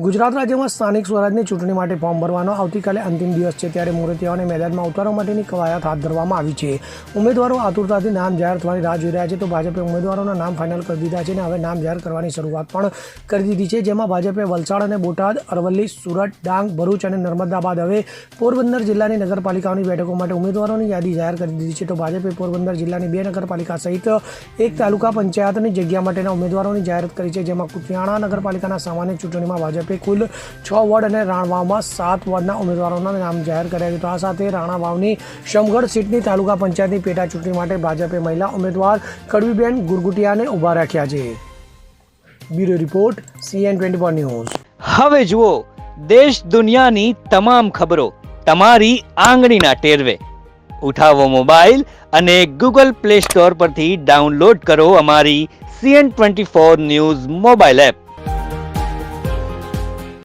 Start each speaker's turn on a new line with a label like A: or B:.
A: ગુજરાત રાજ્યમાં સ્થાનિક સ્વરાજની ચૂંટણી માટે ફોર્મ ભરવાનો આવતીકાલે અંતિમ દિવસ છે, ત્યારે મુરતિયાઓને મેદાનમાં ઉતારવા માટેની કવાયત હાથ ધરવામાં આવી છે. ઉમેદવારો આતુરતાથી નામ જાહેર થવાની રાહ જોઈ રહ્યા છે, તો ભાજપે ઉમેદવારોના નામ ફાઇનલ કરી દીધા છે અને હવે નામ જાહેર કરવાની શરૂઆત પણ કરી દીધી છે, જેમાં ભાજપે વલસાડ અને બોટાદ, અરવલ્લી, સુરત, ડાંગ, ભરૂચ અને નર્મદા બાદ હવે પોરબંદર જિલ્લાની નગરપાલિકાઓની બેઠકો માટે ઉમેદવારોની યાદી જાહેર કરી દીધી છે. તો ભાજપે પોરબંદર જિલ્લાની 2 નગરપાલિકા સહિત એક તાલુકા પંચાયતની જગ્યા માટેના ઉમેદવારોની જાહેરાત કરી છે, જેમાં કુતિયાણા નગરપાલિકાના સામાન્ય ચૂંટણીમાં ભાજપે કુલ 6 વોર્ડ અને રાણાવાવમાં 7 વોર્ડના ઉમેદવારોના નામ જાહેર કર્યા છે. તો આ સાથે રાણાવાવની સમગઢ સીટની તાલુકા પંચાયતની પેટા ચૂંટણી માટે ભાજપે મહિલા ઉમેદવાર કડવીબેન ગુરગુટિયાને ઊભા રાખ્યા છે. Bureau report CN24 news.
B: હવે જુઓ દેશ દુનિયાની તમામ ખબરો તમારી આંગળીના ટેરવે. ઉઠાવો મોબાઈલ અને Google Play Store પરથી ડાઉનલોડ કરો અમારી CN24 ન્યૂઝ મોબાઈલ એપ.